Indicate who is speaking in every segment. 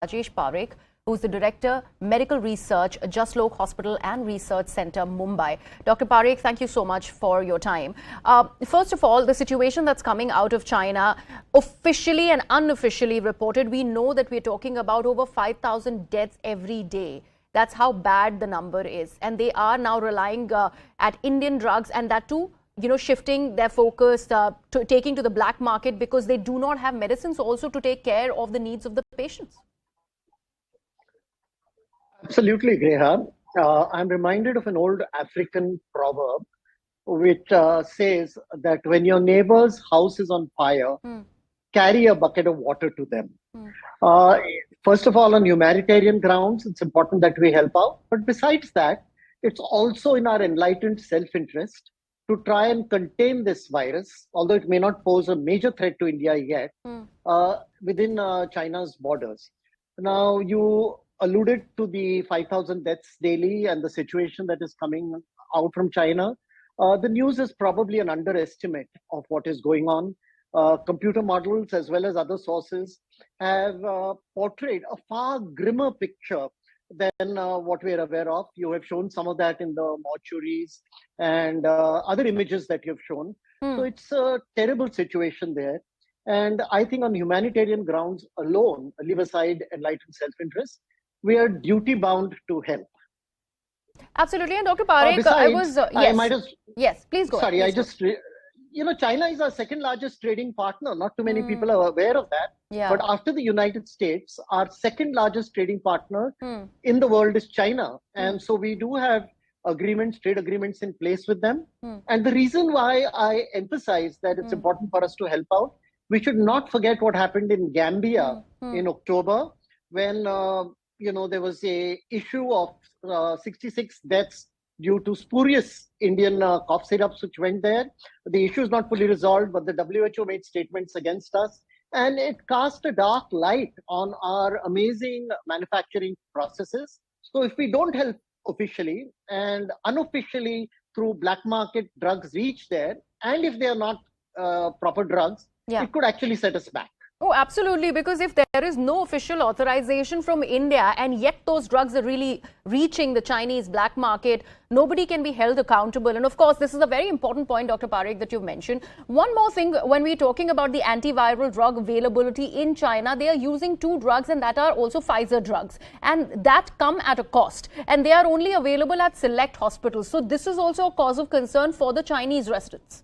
Speaker 1: Rajesh Parikh, who's the Director, Medical Research, Jaslok Hospital and Research Center, Mumbai. Dr. Parikh, thank you so much for your time. First of all, the situation that's coming out of China, officially and unofficially reported, we know that we're talking about over 5,000 deaths every day. That's how bad the number is. And they are now relying at Indian drugs, and that too, shifting their focus, taking to the black market because they do not have medicines also to take care of the needs of the patients.
Speaker 2: Absolutely, Greha. I'm reminded of an old African proverb which says that when your neighbor's house is on fire, carry a bucket of water to them. First of all, on humanitarian grounds, it's important that we help out. But besides that, it's also in our enlightened self-interest to try and contain this virus, although it may not pose a major threat to India yet, within China's borders. Now, you alluded to the 5,000 deaths daily and the situation that is coming out from China. The news is probably an underestimate of what is going on. Computer models as well as other sources have portrayed a far grimmer picture than what we are aware of. You have shown some of that in the mortuaries and other images that you've shown. So it's a terrible situation there. And I think on humanitarian grounds alone, leave aside enlightened self-interest, we are duty bound to help.
Speaker 1: Absolutely. And Dr. Parikh,
Speaker 2: besides,
Speaker 1: yes, please go
Speaker 2: sorry,
Speaker 1: ahead.
Speaker 2: China is our second largest trading partner. Not too many people are aware of that.
Speaker 1: Yeah.
Speaker 2: But after the United States, our second largest trading partner in the world is China. And so we do have trade agreements in place with them. And the reason why I emphasize that it's important for us to help out, we should not forget what happened in Gambia in October when there was a issue of 66 deaths due to spurious Indian cough syrups which went there. The issue is not fully resolved, but the WHO made statements against us. And it cast a dark light on our amazing manufacturing processes. So if we don't help officially and unofficially through black market drugs reach there, and if they are not proper drugs, it could actually set us back.
Speaker 1: Oh, absolutely. Because if there is no official authorization from India and yet those drugs are really reaching the Chinese black market, nobody can be held accountable. And of course, this is a very important point, Dr. Parikh, that you've mentioned. One more thing, when we're talking about the antiviral drug availability in China, they are using two drugs and that are also Pfizer drugs. And that come at a cost. And they are only available at select hospitals. So this is also a cause of concern for the Chinese residents.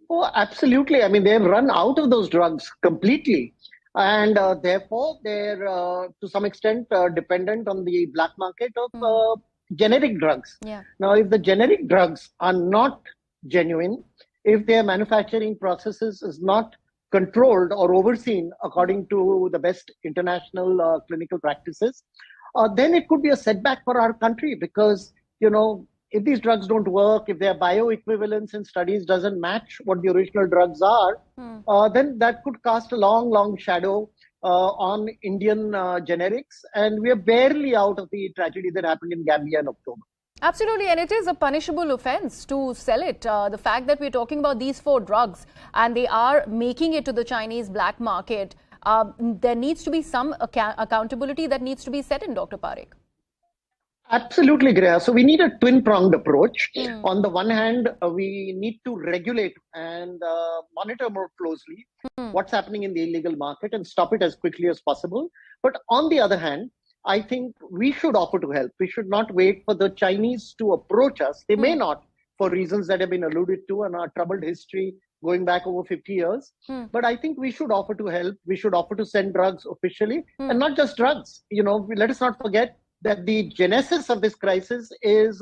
Speaker 2: Oh, absolutely. I mean, they've run out of those drugs completely. And therefore, they're to some extent dependent on the black market of generic drugs. Now, if the generic drugs are not genuine, if their manufacturing processes is not controlled or overseen according to the best international clinical practices, then it could be a setback for our country because, if these drugs don't work, if their bioequivalence in studies doesn't match what the original drugs are, then that could cast a long, long shadow on Indian generics. And we are barely out of the tragedy that happened in Gambia in October.
Speaker 1: Absolutely. And it is a punishable offense to sell it. The fact that we're talking about these 4 drugs and they are making it to the Chinese black market, there needs to be some accountability that needs to be set in, Dr. Parikh.
Speaker 2: Absolutely, Greha. So we need a twin-pronged approach. On the one hand, we need to regulate and monitor more closely what's happening in the illegal market and stop it as quickly as possible. But on the other hand, I think we should offer to help. We should not wait for the Chinese to approach us. They may not, for reasons that have been alluded to and our troubled history going back over 50 years. But I think we should offer to help. We should offer to send drugs officially and not just drugs. Let us not forget that the genesis of this crisis is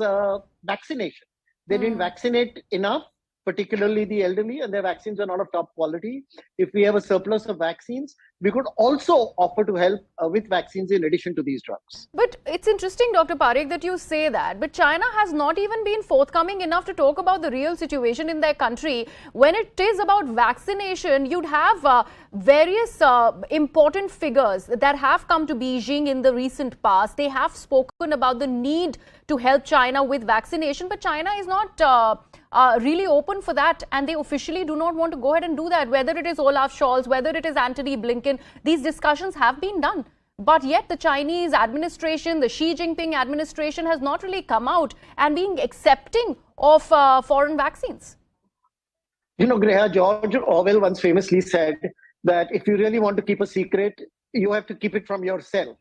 Speaker 2: vaccination. They didn't vaccinate enough, particularly the elderly, and their vaccines are not of top quality. If we have a surplus of vaccines, we could also offer to help with vaccines in addition to these drugs.
Speaker 1: But it's interesting, Dr. Parikh, that you say that. But China has not even been forthcoming enough to talk about the real situation in their country. When it is about vaccination, you'd have various important figures that have come to Beijing in the recent past. They have spoken about the need to help China with vaccination, but China is not really open for that, and they officially do not want to go ahead and do that. Whether it is Olaf Scholz, whether it is Antony Blinken, these discussions have been done. But yet the Chinese administration, the Xi Jinping administration has not really come out and being accepting of foreign vaccines.
Speaker 2: You know, Greha, George Orwell once famously said that if you really want to keep a secret, you have to keep it from yourself.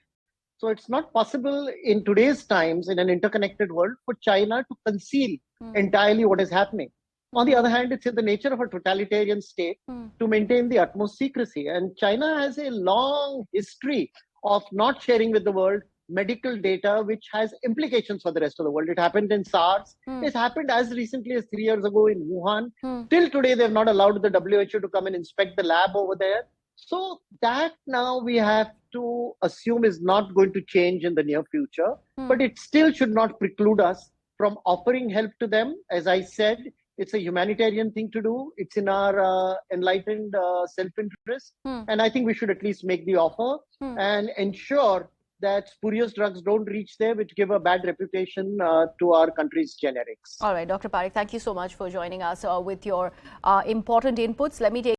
Speaker 2: So it's not possible in today's times, in an interconnected world, for China to conceal entirely what is happening. On the other hand, it's in the nature of a totalitarian state to maintain the utmost secrecy. And China has a long history of not sharing with the world medical data, which has implications for the rest of the world. It happened in SARS. It happened as recently as 3 years ago in Wuhan. Till today, they've not allowed the WHO to come and inspect the lab over there. So that now we have to assume is not going to change in the near future, but it still should not preclude us from offering help to them. As I said, it's a humanitarian thing to do. It's in our enlightened self-interest. And I think we should at least make the offer and ensure that spurious drugs don't reach there, which give a bad reputation to our country's generics.
Speaker 1: All right, Dr. Parikh, thank you so much for joining us with your important inputs. Let me take